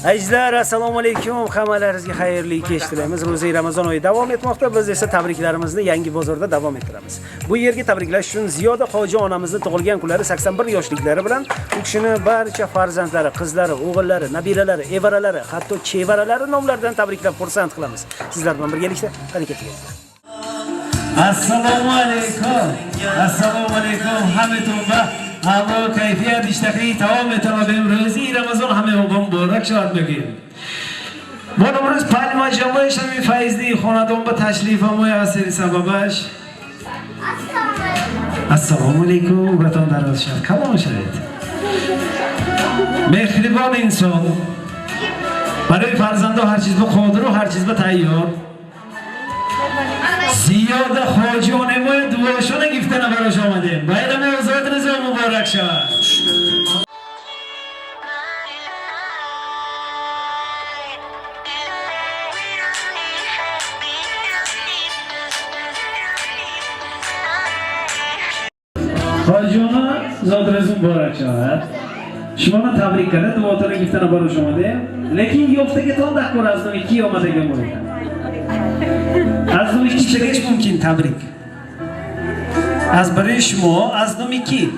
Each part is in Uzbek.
Azizlar, assalomu alaykum. Hammalaringizga xayrli kech tilaymiz. Ro'za Ramazon oyi davom etmoqda. Biz esa tabriklarimizni Yangi bozorda davom ettiramiz. Bu yerga tabriklash uchun Ziyoda Hoji onamizning tug'ilgan kunlari 81 yoshliklari bilan u kishini barcha farzandlari, qizlari, o'g'illari, nabiralari, evaralari, hatto chevaralari nomlaridan tabriklab xursand qilamiz. Sizlar bilan birgalikda harakat qiling. Assalomu alaykum. Assalomu alaykum hammaga. Havo kayfiyat ishtaqi davom etadi. Ro'zi Ramazon hammaga muborak shod bo'lsin. Bunumuz Palma jamoa Shami Fayzli xonadonga tashrif omoyasiri sababash. Assalomu alaykum. Vaton darashar. Kalom shahid. Mehribon inson. Barای farzando har چیز به قادر و هر چیز به تیار. Ziyoda Hoji onamga duoshini giftini barash omade. Bayram ro'zatiniz muborak shod. Hoji ona zotiniz muborak shod. Shimoni tabrik qilib duoshini giftini barash omade. Lekin yo'qdagi tonda ko'razni 2 yomadagi bo'ladi. Az num 2 chekish mumkin tabrik. Az biri shmo, az num 2.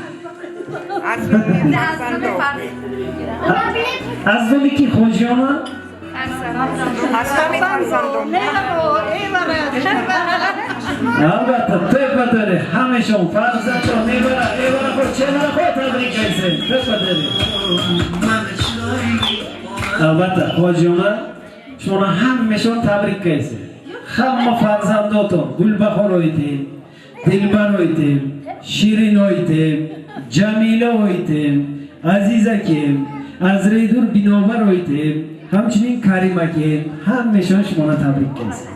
Az num 2 Hojiyona. Albatta, tepatari, hamishon farzandlar, nevara xo, chevara xo tabrik aytsin. Tepatari. Albatta, Hojiyona shuni hamishon tabrik aytsin. Hamma farzandotim Gulbahor o'ydim, Dilbar o'ydim, Shirin o'ydim, Jamila o'ydim, Aziz akim, Azraydur Binobar o'ydim, hamchining Karim akim, hammashon shuni tabrik qilsin.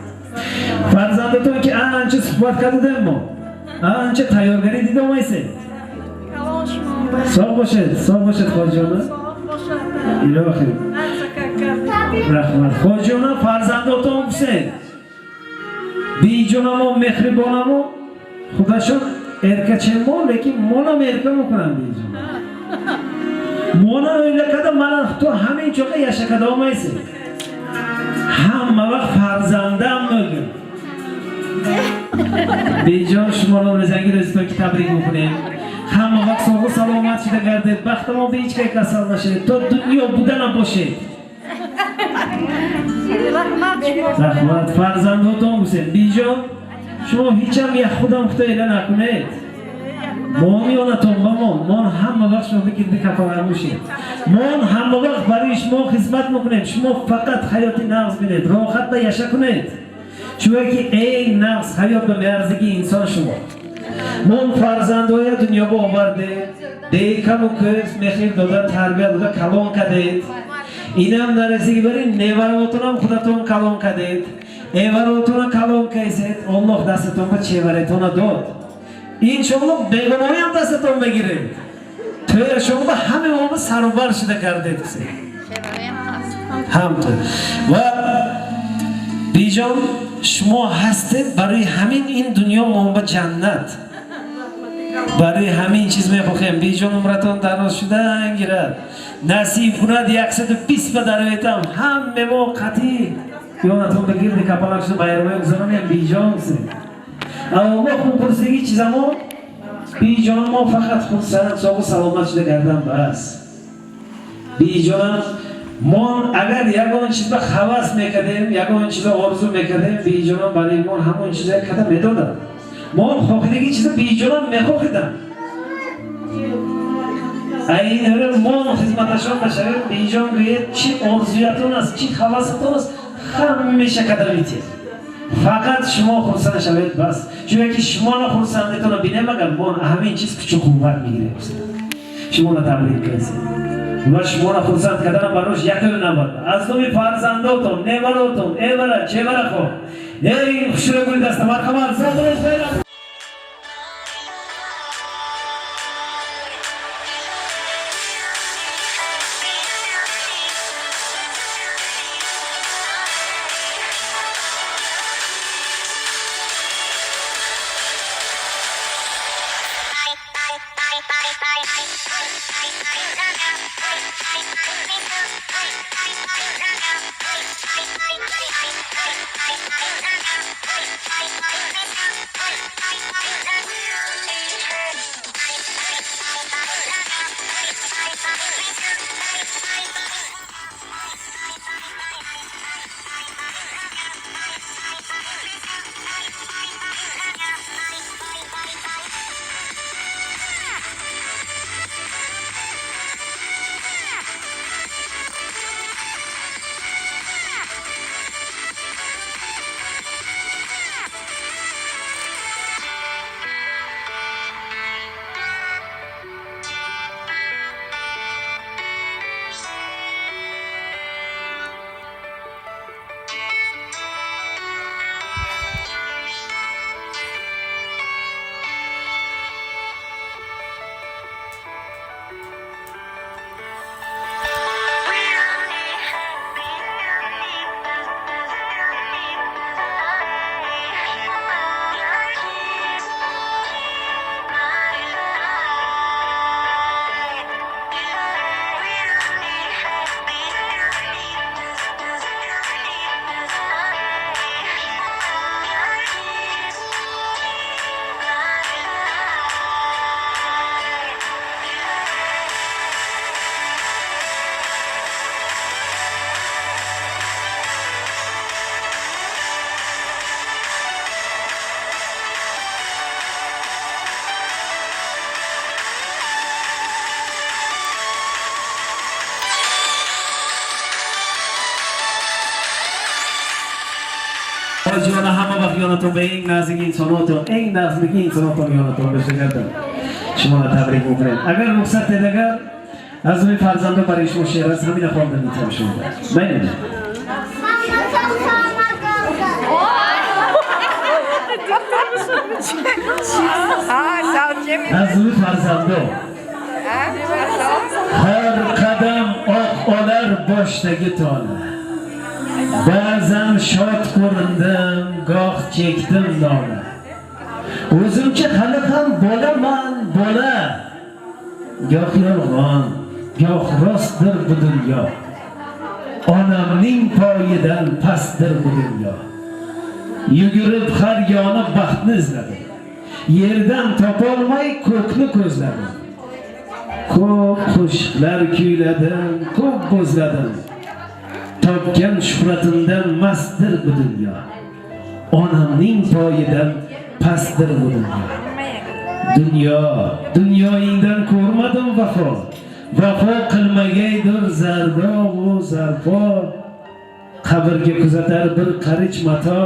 Farzandotim ki ancha suhbat qildimmi? Ancha tayyorgarlik dedi olmaysiz. Sog' bo'lsin Hojiyona. Ilohim. Rahmat. Hojiyona farzandotim Husayn. بیجونمو مهربانمو خودشون erkachemmo lekin monam erkam o'qiram deydi. Mona o'yla kada mana to hamma joyga yashakada olmaysiz. Hamma vaqt farzandam bo'lgan. Bejon shumoni o'zangiz o'zingizga tabrik o'qining. Hamma vaqt sog' salomat shida gardib, baxtimo bechkay kasallashib, to dunyo budana boshid. Rahmat farzandotim Husayn. Bijon shuma hech ham yaxudam Xudoylar nakunayt. Mo'min onatom mon hamma vaqt shunga kirdi kafalar mushid. Mon hamma vaqt barish mo xizmat mukunayt. Shuma faqat hayoti nafs bilet, rohatda yashakunayt. Chunki eng nafs hayot va merzigi inson shuma. Mon farzandoya dunyoga obordi. Deykan u ko'z mehr doda tarbiya doda kalon qadayt. اینم نرسیدی برای نیواراتونم خودتون کلام کردید. ایواراتون کلام کردید. الله دستتون به چهارتون داد. این شما بیگناهی هم دستتون بگیرید. توی شما همه ما سربار شده کردید. همطور. و بیجان شما هستید برای همین این دنیا ما جنت. برای همین چیز میخوایم. بیجان عمرتون دراز شده انگیرد. نصیب کند 120 به درویتم همه ما قطعی یونتون بگیرد کپالکش بایرمای گذارم یا بیجان سه اما ما خون پرسیگی چیزمو بیجان ما فقط خود ساق و سلامت شده گردم بس بیجان ما اگر یکان چیز به خواست میکردیم یکان چیز آرزو میکردیم بیجان برای ما همون چیز کده میدادم ما خواهدگی چیز بیجان میخواهدم این ما خدمتشان بشویم بیجان گوید چی آرزویتون است چی خواستتون است همیشه کدامیتید فقط شما خرسند شوید بس چون که شما خرسندتون رو بینیم اگر ما همین چیز کچو خوبت میگیریم شما رو تبریک کنید و شما رو خرسند کردن براش یکی رو نبود از دومی فرزنداتون نیواراتون ایوارا چیوارا خو ای خوشو گوی دست مرحبا زادرش بیرم Bye. حاجیان همه وقت یادتون به این نزدیک انساناتون این نزدیک انساناتون یادتون بشه کردم شما را تبریک میکنیم. اگر رخصت دیگر از روی فرزنده برای شما شعر از همین خواندن میتونم شما بینید از روی فرزنده هر قدم آق آلر باشتگی تانه ba'zan shod ko'rindim goh chekdim nola o'zimcha hali ham bolaman bola goh yolg'on goh rostdir bu dunyo onamning poyidan pastdir bu dunyo yugurib har yoni baxtni izladim yerdan topolmay ko'kni ko'zladim ko'p qo'shiqlar kuyladim ko'p bo'zladim topgan shuhratimdan mastdir bu dunyo onamning poyidan pastdir bu dunyo dunyoyingdan ko'rmadim vafo qilmagaydir zardo'u zarfo qabrga kuzatar bir qarich mato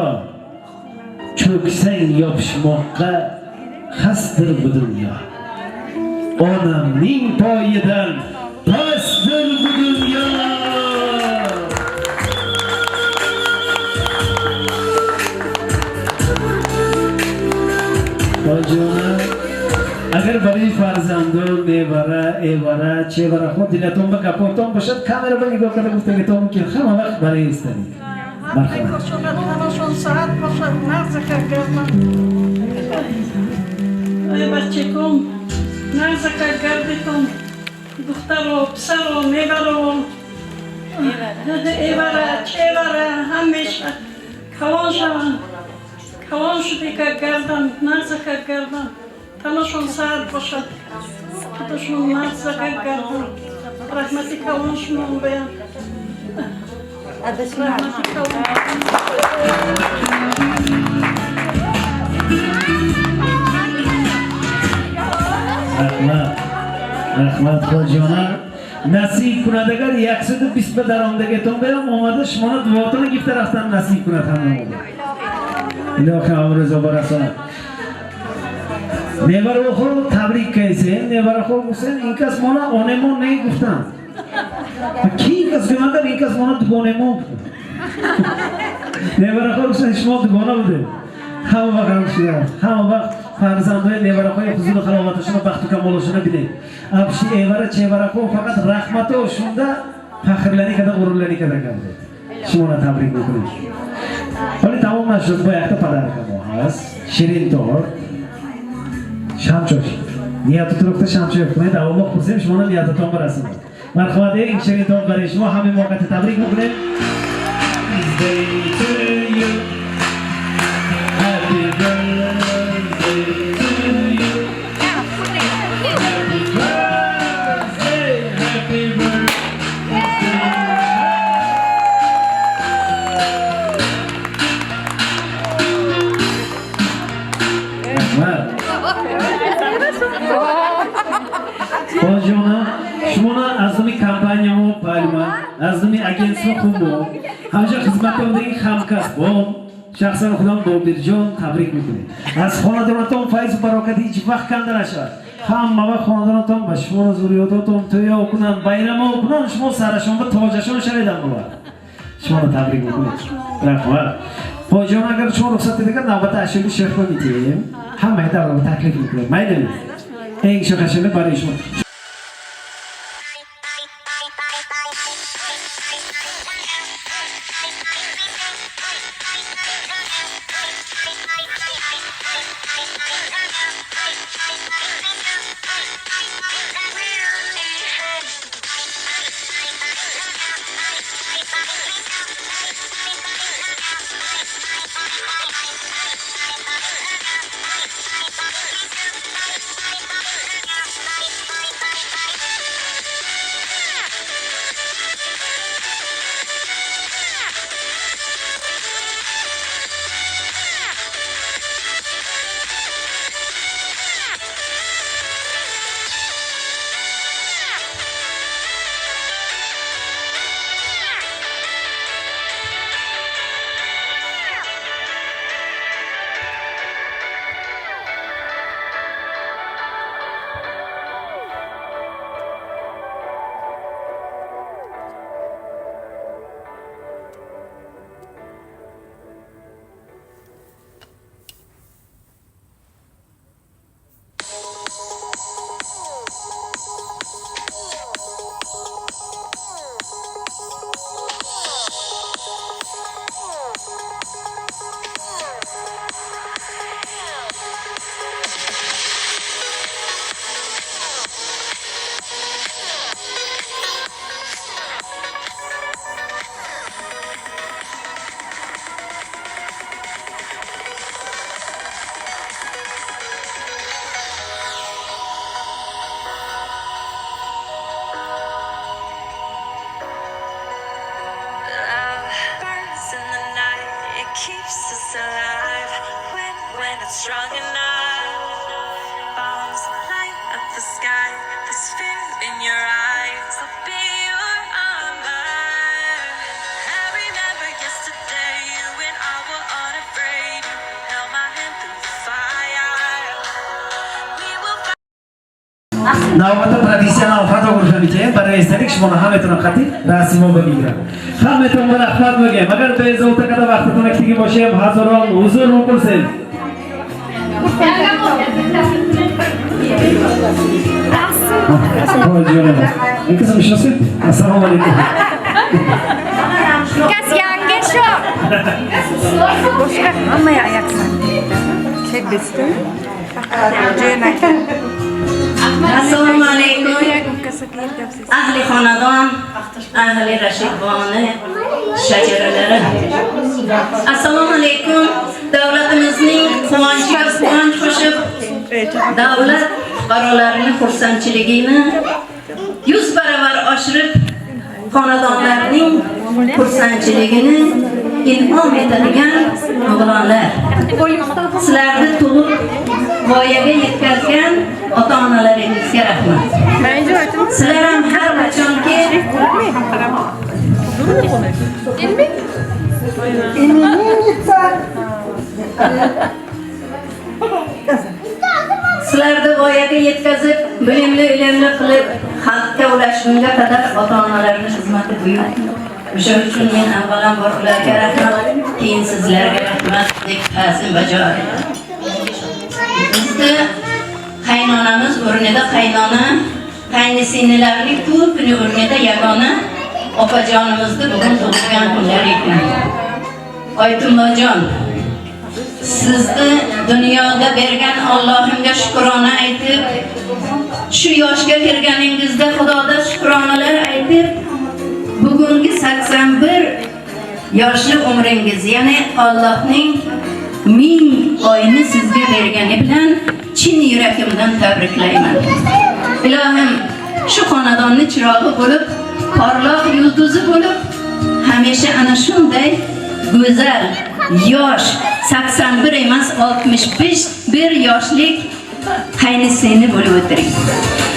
cho'ksang yopishmoqqa xasdir bu dunyo onamning poyidan pastdir bu dunyo. اگر برای فرزندان میبره ایواره چه بره خود دلتون به گپاتون باشد کامera به نگاه کرده گفتگیتون که همه وقت برای استرید مرحبا ساعت باشد نغز کردم ای بچه کن نغز کردتون دختر و پسر و میبره و ایواره چه بره همیشه کلان شدی که گردن نغز کردم تنشون ساعت باشد خودشون نغز کردن رحمتی کلانشون بیان رحمتی کلان رحمت خواجانه نصیب کند اگر 120 به درآمدگیتون بیام آمده شما دواتون گفته رفتن نصیب کند همه الهی عمرزا برساند نیبر خود تبریک کیسه نیبر خود گفتن این کس مانا آنمون نهی گفتن کی این کس گفتن این کس مانا دگانمون نیبر خود گفتن شما دگانه بوده همه وقت هم شده همه وقت فرزندهای نیبر خود حضور خلافاتشون و بخت و کمالشون بینید ابشی ایوره چیبر خود فقط رحمت و شونده فخرلانی کده غرورلانی کده کرده شما را تبریک میکنید ولی تمام نشد با یک تا پدرک ما هست شیرین طور شمچوش نیت تو رفته شمچوش کنید اول ما خورسیم شما نیتتون برسید مرحمت این شیرین طور برای شما همین موقع تبریک میکنید شما از دومی کمپانی ما پایلما از دومی اگنسی خوب بود همچنین خدمت بوده این خمکست با شخصا خودم با بیرجان تبریک میکنید از خاندانتون فیض و براکت هیچ وقت کنده نشد همه وقت خاندانتون با شما زوریاتتون توی کنن بیرما کنن شما سرشون به تاجشون شویدن بود شما رو تبریک میکنید رحمت پاجان اگر شما رخصت دیگر نوبت اشیلی شیخ رو میتیم همه در رو تکلیف میکنید میدونید این شخصه برای شما navbatda professional fotograflarga barcha esdalik shimoni hammadan qat'iy rasmlar bo'lgan. Hammadan rahmat bo'lgan. Magar biz o'taqada vaqtini kitiga boshlayib hazoron huzur qilsin. Kızım şurası. Assalamu alaikum. Kas yangi shu. Boshqa hamma ayaqsan. Chek bitsin. Assalomu alaykum. Ahli xonadon, ahli rashidboni, shajaralari. Assalomu alaykum. Davlatimizning quvonchiga quvonch qo'shib, davlat fuqarolarini xursandchiligini 100 baravar oshirib, xonadonlarning xursandchiligini in'om etadigan o'g'lonlar. Sizlarni tug'ib voyaga yetkazgan ota-onalaringizga rahmat. Sizlar ham har qachonki sizlarni voyaga yetkazib, bilimli qilib, xalqqa ulashgunga qadar ota-onalarning xizmati buyuk. O'sha uchun men avvalambor ularga rahmat, keyin sizlarga rahmat deb ta'zim bajo etaman. Bizda qaynonamiz o'rnida qaynona, qaynisi-singillarning ko'pini o'rnida yagona opajonimizni bugun tug'ilgan kunlari ekan. Oytumlojon, sizni dunyoda bergan Allohimga shukrona aytib, shu yoshga kirganingizda Xudoga shukronalar aytib, bugungi 81 yoshli umringiz, ya'ni Allohning 1000 oyini sizga bergani bilan chin yurakimdan tabriklayman. Ilohim shu xonadonni chirog'i bo'lib, porloq yulduzi bo'lib, hamisha ana shunday go'zal, yosh, 81 emas 65 bir yoshlik qaynisi bo'lib o'tiring.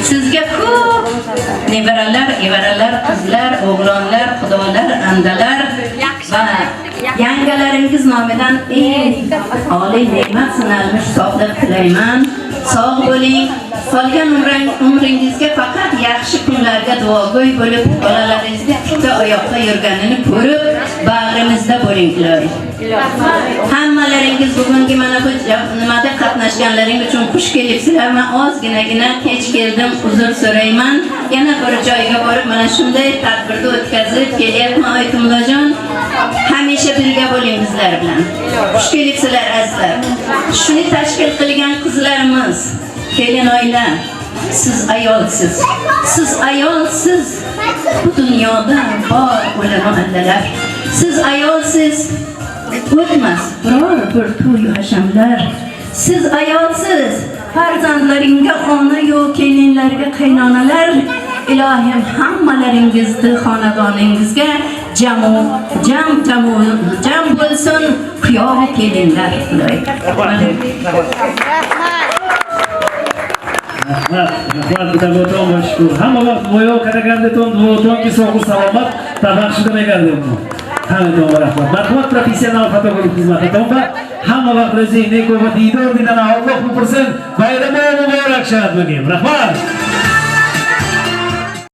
Sizga ko'p nevaralar, evaralar, qizlar, o'g'lonlar, xudolar, andalar va yangalaringiz nomidan eng oliy ne'mat sanalmish sog'lik tilayman. Sog' bo'ling. Qolgan umringizga faqat yaxshi kunlarga duogo'y bo'lib, bolalaringizga ikkita oyoqda yurganini ko'rib, bag'rimizda bo'ling ilohim. Hammalaringiz bugungi mana bu nimada qatnashganlaring uchun xush kelibsizlar. Men ozginagina kech keldim, uzr so'rayman. Yana bir joyga borib mana shunday tadbirni o'tkazib kelyapman Oytumlojon. Hamisha birga bo'ling bizlar bilan. Xush kelibsizlar azizlar. Shuni tashkil qilgan qizlarimiz, kelin oila, siz ayolsiz. Siz ayolsiz. Bu dunyoda bor ulamo andalar. Siz ayolsiz. O'tmas biror bir to'y hashamlar. Siz ayolsiz. Farzandlaringga ona yo'q, kelinlarga qaynonalar. Ilohim hammalaringizni xonadoningizga jam bo'lsin, kuyov kelinlar. Hamma vaqt bo'yoq qaragandan duotonki sog'lik salomat tabaxshida ekandim. Hammaga rahmat. Marhamat professional fotograf xizmatidan va hamma vaqt o'zingizni ko'p diydor dinan Alloh qilsin. Bayramlar muborak shahar bo'lgan. Rahmat.